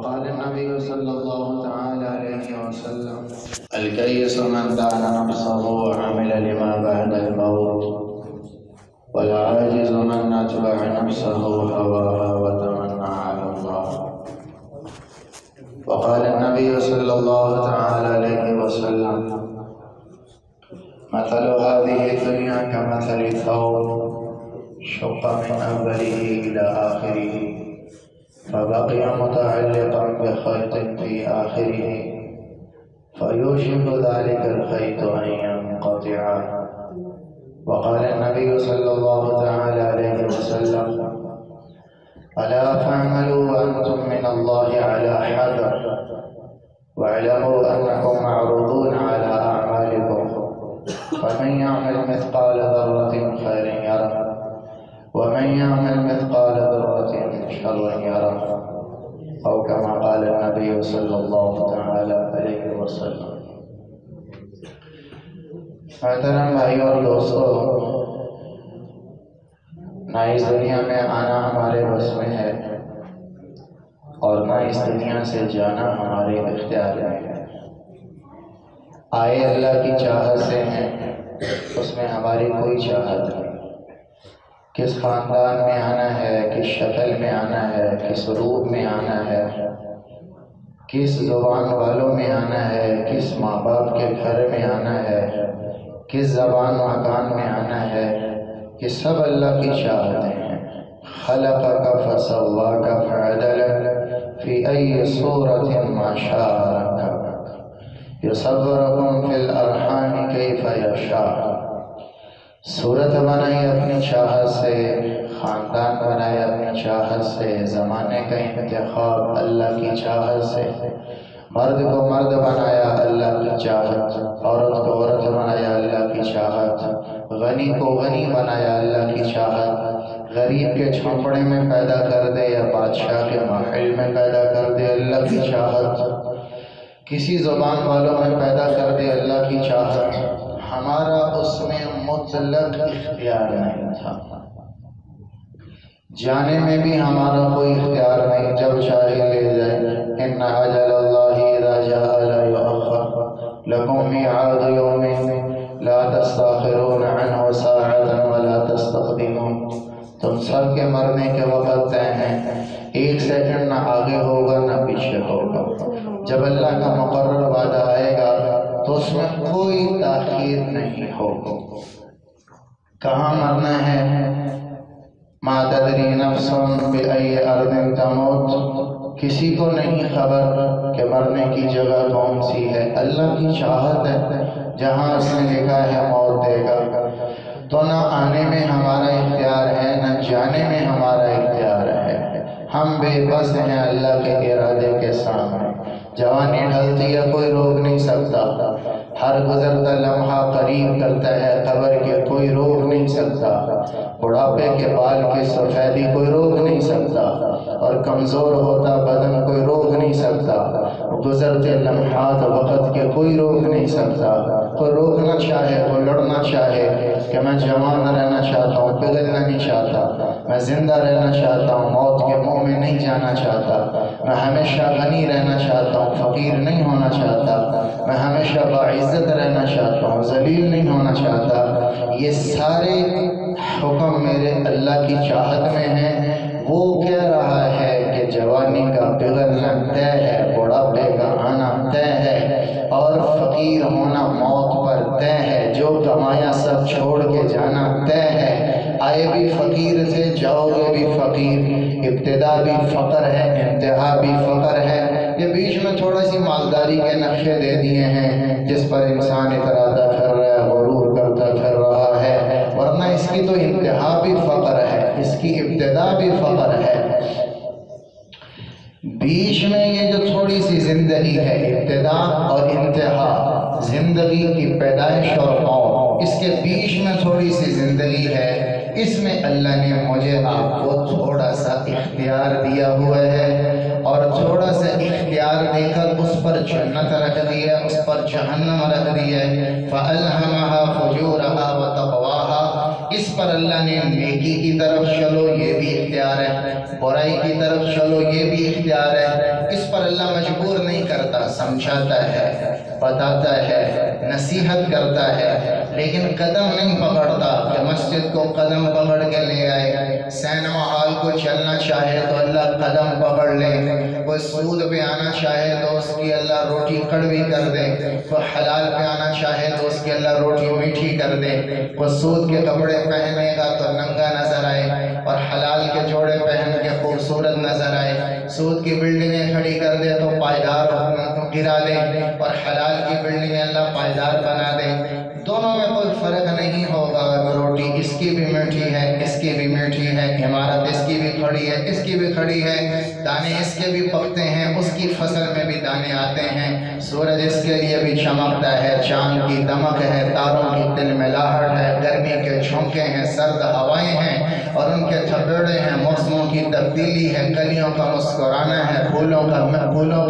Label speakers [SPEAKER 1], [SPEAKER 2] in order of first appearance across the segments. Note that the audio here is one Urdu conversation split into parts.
[SPEAKER 1] وقال النبي صلى الله تعالى عليه وسلم الكيس من دان نفسه وعمل لما بعد الموت والعاجز من أتبع نفسه هواها وتمنى على الله. وقال النبي صلى الله تعالى عليه وسلم مثل هذه الدنيا كمثل ثوب شق من أوله إلى آخره فبقي متعلقا بخيط في آخره فيوشك ذلك الخيط أن ينقطع. وقال النبي صلى الله تعالى عليه وسلم ألا فاعملوا وأنتم من الله على حذر واعلموا أنكم معروضون على أعمالكم فمن يعمل مثقال ذرة خير يره ومن يعمل مثقال ذرة شر يره أو كما قال النبي صلى الله تعالى عليه وسلم. محترم بھائی اور دوستو، نہ اس دنیا میں آنا ہمارے بس میں ہے اور نہ اس دنیا سے جانا ہمارے اختیار میں ہے. آئے اللہ کی چاہت سے ہیں، اس میں ہماری کوئی چاہت نہیں. کس خاندان میں آنا ہے، کس شکل میں آنا ہے، کس روپ میں آنا ہے، کس زبان والوں میں آنا ہے، کس ماں باپ کے گھر میں آنا ہے، کس زبان مکان میں آنا ہے، یہ سب اللہ کی چاہتیں ہیں. خلقک فسواک فعدلک فی ای صورت ما شاء رکبک یصورکم فی الارحام کیف یشاء. صورت بنائی اپنی چاہت سے، خاندان بنایا اپنی چاہت سے، زمانے کا انتخاب اللہ کی چاہت سے، مرد کو مرد بنایا اللہ کی چاہت، عورت کو عورت بنایا اللہ کی چاہت، غنی کو غنی بنایا اللہ کی چاہت، غریب کے جھونپڑے میں پیدا کر دے یا بادشاہ کے محل میں پیدا کر دے اللہ کی چاہت، کسی زبان والوں میں پیدا کر دے اللہ کی چاہت. ہمارا اس میں مطلق اختیار نہیں تھا، جانے میں بھی ہمارا کوئی اختیار نہیں، جب چاہے لے جائے. ان اجل اللہ اذا جاء لا یؤخر لکم میعاد یوم لا تستاخرون عنہ ساعة ولا تستقدمون. تم سب کے مرنے کے وقت طے ہیں، ایک سیکنڈ نہ آگے ہوگا نہ پیچھے ہوگا. جب اللہ کا مقرر وعدہ آئے گا تو اس میں کوئی تاخیر نہیں ہوگا. کہاں مرنا ہے؟ ما تدری نفس بأی ارض تموت. کسی کو نہیں خبر کہ مرنے کی جگہ کون سی ہے. اللہ کی چاہت ہے، جہاں اس نے لکھا ہے موت دے گا. تو نہ آنے میں ہمارا اختیار ہے نہ جانے میں ہمارا اختیار ہے. ہم بے بس ہیں اللہ کے ارادے کے سامنے. جوانی ڈھلتی ہے، کوئی روک نہیں سکتا. ہر گزرتا لمحہ قریب کرتا ہے قبر کے، کوئی روک نہیں سکتا. بڑھاپے کے بال کی سفیدی کوئی روک نہیں سکتا، اور کمزور ہوتا بدن کوئی روک نہیں سکتا. گزرتے لمحات وقت کے کوئی روک نہیں سکتا. کوئی روکنا چاہے، کوئی لڑنا چاہے کہ میں جوان رہنا چاہتا ہوں، پگھلنا نہیں چاہتا، میں زندہ رہنا چاہتا ہوں، موت کے منہ میں نہیں جانا چاہتا، میں ہمیشہ غنی رہنا چاہتا ہوں، فقیر نہیں ہونا چاہتا، میں ہمیشہ باعزت رہنا چاہتا ہوں، ذلیل نہیں ہونا چاہتا. یہ سارے حکم میرے اللہ کی چاہت میں ہیں. وہ کہہ رہا ہے کہ جوانی کا پگھلنا طے ہے، بڑھاپے کا آنا طے ہے، اور فقیر ہونا موت پر طے ہے. جو کمایا سب چھوڑ کے جانا طے ہے. آئے بھی فقیر سے، جاؤ گے بھی فقیر. ابتدا بھی فقر ہے، انتہا بھی فقر ہے. یہ بیچ میں تھوڑا سی مالداری کے نقشے دے دیے ہیں جس پر انسان اتراتا پھر رہا ہے، غرور کرتا پھر رہا ہے، ورنہ اس کی تو انتہا بھی فقر ہے، اس کی ابتدا بھی فقر ہے. بیچ میں یہ جو تھوڑی سی زندگی ہے، ابتدا اور انتہا، زندگی کی پیدائش اور موت، اس کے بیچ میں تھوڑی سی زندگی ہے. اس میں اللہ نے مجھے آپ کو تھوڑا سا اختیار دیا ہوا ہے، اور تھوڑا سا اختیار دے کر اس پر جنت رکھ دی ہے، اس پر جہنم رکھ دی ہے. فَأَلْهَمَهَا فُجُورَهَا وَتَقْوَاهَا. اس پر اللہ نے نیکی کی طرف چلو یہ بھی اختیار ہے، برائی کی طرف چلو یہ بھی اختیار ہے۔ اس پر اللہ مجبور نہیں کرتا، سمجھاتا ہے، بتاتا ہے، نصیحت کرتا ہے، لیکن قدم نہیں پکڑتا کہ مسجد کو قدم پکڑ کے لے آئے، سینما ہال کو چلنا چاہے تو اللہ قدم پکڑ لے، کوئی سود پہ آنا چاہے تو اس کی اللہ روٹی کڑوی کر دے، کوئی حلال پہ آنا چاہے تو اس کی اللہ روٹی میٹھی کر دے، کوئی سود کے کپڑے پہنے گا تو ننگا نظر آئے اور حلال کے جوڑے پہن کے خوبصورت نظر آئے، سود کی بلڈنگیں کھڑی کر دے تو پائیدار گرا دے اور حلال کی بلڈنگیں اللہ پائیدار بنا دے۔ دونوں میں کوئی فرق نہیں ہوگا، روٹی اس کی بھی میٹھی ہے، اس کی بھی میٹھی ہے، عمارت اس کی بھی کھڑی ہے، اس کی بھی کھڑی ہے، دانے اس کے بھی پکتے ہیں، اس کی فصل میں بھی دانے آتے ہیں، سورج اس کے لیے بھی چمکتا ہے، چاند کی دمک ہے، تاروں کی تلملاہٹ ہے، گرمی کے جھونکے ہیں، سرد ہوائیں ہیں اور ان کے تھپیڑے ہیں، موسموں کی تبدیلی ہے، کلیوں کا مسکرانا ہے، پھولوں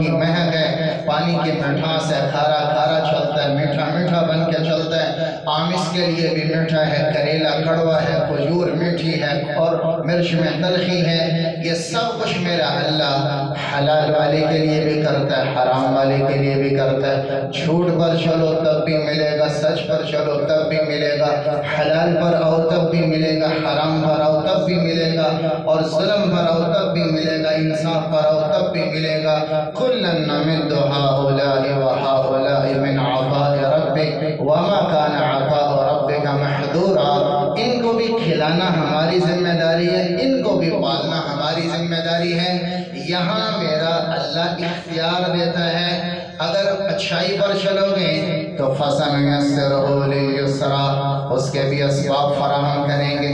[SPEAKER 1] کی مہک ہے، پانی کی مٹھاس ہے، کھارا کھارا چلتا ہے، میٹھا میٹھا بن کے چلتا ہے، آم اس کے لیے بھی میٹھا ہے، کریلا کڑوا ہے، کھجور میٹھی ہے اور مرچ میں تلخی ہے۔ یہ سب کچھ میرا اللہ حلال والے کے لیے بھی کرتا ہے، حرام والے کے لیے بھی کرتا ہے، جھوٹ پر چلو تب بھی ملے گا، سچ پر چلو تب بھی ملے گا، حلال پر آؤ تب بھی ملے گا، حرام پر آؤ تب بھی ملے گا، اور ظلم پر آؤ تب بھی ملے گا، انصاف پر آؤ تب بھی ملے گا۔ کُلًّا نَمِدُّ هَؤُلَاءِ وَهَؤُلَاءِ مِنْ عَطَاءِ رَبِّكَ وَمَا كَانَ عَطَاءُ رَبِّكَ مَحْظُورًا۔ ان کو بھی کھلانا ہماری ذمہ داری ہے، ان کو بھی پالنا ہماری ذمہ داری ہے۔ یہاں میرا اللہ اختیار دیتا ہے، اگر اچھائی پر چلو گے تو فَسَنُيَسِّرُهُ لِلْيُسْرَىٰ، اس کے بھی اسباب فراہم کریں گے،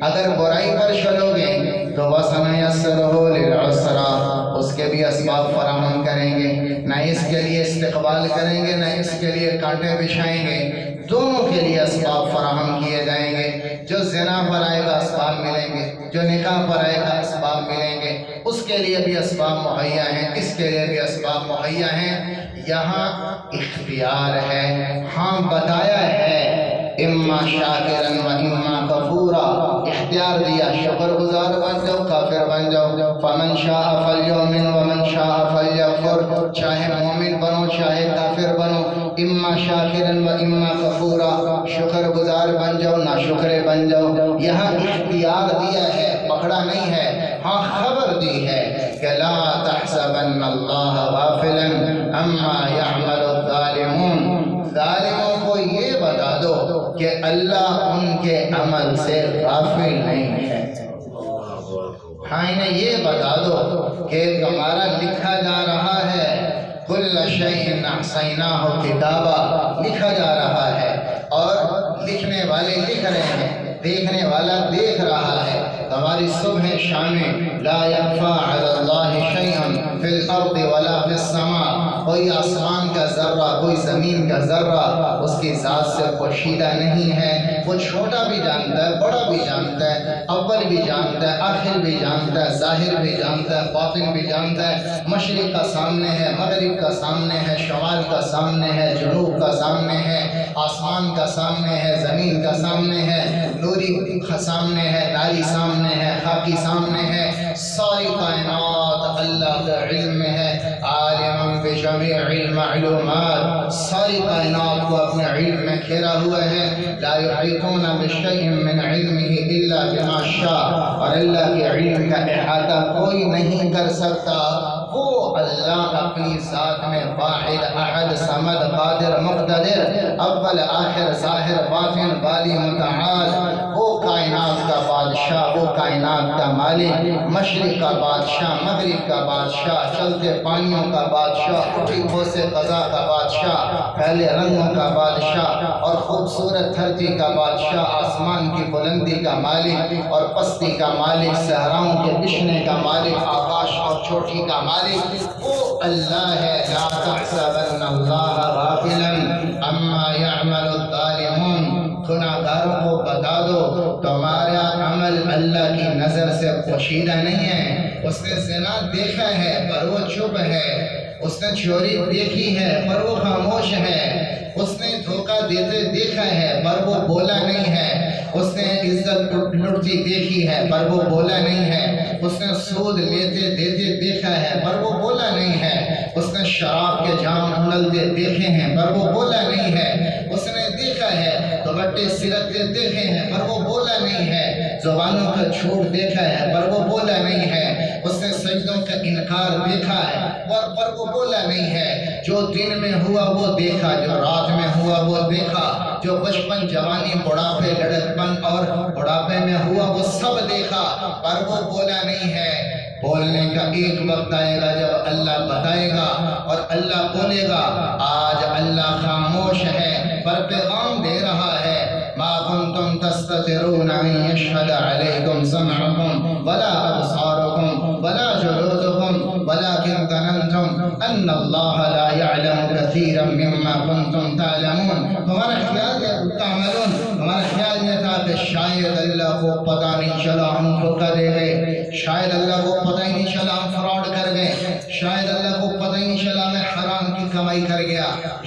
[SPEAKER 1] اگر برائی پر چلو گے تو وَسَنُيَسِّرُهُ لِلْعُسْرَىٰ، اس کے بھی اسباب فراہم کریں گے، نہ اس کے لیے استقبال کریں گے نہ اس کے لیے کانٹے بچھائیں گے، دونوں کے لیے اسباب فراہم کیے جائیں گے۔ جو زنا پر آئے گا اسباب ملیں گے، جو نکاح پر آئے گا اسباب ملیں گے، اس کے لیے بھی اسباب مہیا ہیں، اس کے لیے بھی اسباب مہیا ہیں۔ یہاں اختیار ہے، ہاں بتایا ہے، اما شاکرن و اما کفورا، اختیار دیا، شکر گزار بن جاؤ کافر بن جاؤ، فمن شاء فلیؤمن ومن شاء فلیکفر، چاہے مومن بنو چاہے کافر بنو، اما شاکرن و اما کفورا، شکر گزار بن جاؤ نہ شکر بن جاؤ۔ یہاں اختیار دیا ہے، پکڑا نہیں ہے، ہاں خبر دی ہے کہ لا تحسبن اللہ غافلا اما یعمل الظالمون، ظالموں کو یہ بتا دو کہ اللہ ان کے عمل سے غافل نہیں ہے، ہاں انہیں یہ بتا دو کہ تمہارا لکھا جا رہا ہے، کل شیء احصیناہ کتابا، لکھا جا رہا ہے اور لکھنے والے لکھ رہے ہیں، دیکھنے والا دیکھ رہا ہے، ہماری صبح شامیں لا یخفی علی اللہ شیء فی الارض ولا فی السماء، کوئی آسمان کا ذرہ کوئی زمین کا ذرہ اس کی ذات سے پوشیدہ نہیں ہے، وہ چھوٹا بھی جانتا ہے، بڑا بھی جانتا ہے، اول بھی جانتا ہے، آخر بھی جانتا ہے، ظاہر بھی جانتا ہے، باطن بھی جانتا ہے، مشرق کا سامنے ہے، مغرب کا سامنے ہے، شمال کا سامنے ہے، جنوب کا سامنے ہے، آسمان کا سامنے ہے، زمین کا سامنے ہے، نوری سامنے ہے، ناری سامنے ہے، خاکی سامنے ہے، ساری کائنات اللہ کا علم میں ہے، عالم بجمیع المعلومات، ساری کائنات کو اپنے علم میں گھیرا ہوا ہے، لا یحیطون بشیء من علمہ الا بما شاء، اور اللہ کے علم کا احاطہ کوئی نہیں کر سکتا، وہ اللہ اپنی ذات میں واحد احد صمد قادر مقتدر اول آخر ظاہر باطن بالی متعال، وہ کائنات کا بادشاہ، وہ کائنات کا مالک، مشرق کا بادشاہ، مغرب کا بادشاہ، چلتے پانیوں کا بادشاہ، ٹھیکوں سے قضا کا بادشاہ، پہلے رنگوں کا بادشاہ اور خوبصورت دھرتی کا بادشاہ، آسمان کی بلندی کا مالک اور پستی کا مالک، صحراؤں کے بچھنے کا مالک، آکاش اور چوٹی کا مالک، وہ اللہ ہے۔ لا تحسبن اللہ غافلا اما یعمل الظالمون، گناہگاروں کو بتا دو تمہارا عمل اللہ کی نظر سے پوشیدہ نہیں ہے،
[SPEAKER 2] اس نے زنا دیکھا ہے پر وہ چپ ہے، اس نے چوری دیکھی ہے پر وہ خاموش ہے، اس نے دھوکہ دیتے دیکھا ہے پر وہ بولا نہیں ہے، اس نے عزت لٹتی دیکھی ہے پر وہ بولا نہیں ہے، اس نے سود لیتے دیتے دیکھا ہے پر وہ بولا نہیں ہے، اس نے شراب کے جام اگلتے دیکھے ہیں پر وہ بولا نہیں ہے، اس نے دیکھا ہے دوپٹے سلکتے دیکھے ہیں پر وہ بولا نہیں ہے، زبانوں کا جھوٹ دیکھا ہے پر وہ بولا نہیں ہے، اس نے سجدوں کا انکار دیکھا ہے پر وہ بولا نہیں ہے، جو دن میں ہوا وہ دیکھا، جو رات میں ہوا وہ دیکھا، جو بچپن جوانی بڑھاپے لڑکپن اور بڑھاپے میں ہوا وہ سب دیکھا پر وہ بولا نہیں ہے۔ بولنے کا ایک وقت آئے گا جب اللہ بتائے گا اور اللہ بولے گا، آج اللہ خاموش ہے پر پیغام دے رہا ہے، ما کنتم تستترون ان یشہد علیکم سمعکم ولا ابصارکم ولا جلودکم ولکن ظننتم ان اللہ لا یعلم کثیرا مما کنتم تعلمون۔ ہمارا خیال ہے تعملون، ہمارا خیال یہ تھا کہ شاید اللہ کو پتہ نہیں چلا ہم دھوکہ دے گئے، شاید اللہ کو پتہ ہی نہیں چلا ہم فراڈ کر گئے، شاید اللہ کو پتہ ہی نہیں چلا میں حرام کی کمائی کر گیا،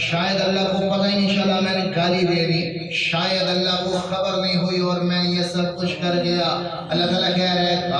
[SPEAKER 2] شاید اللہ کو پتہ ہی نہیں چلا میں نے گالی دے دی، شاید اللہ کو خبر نہیں ہوئی اور میں یہ سب کچھ کر گیا۔ اللہ تعالیٰ کہہ رہے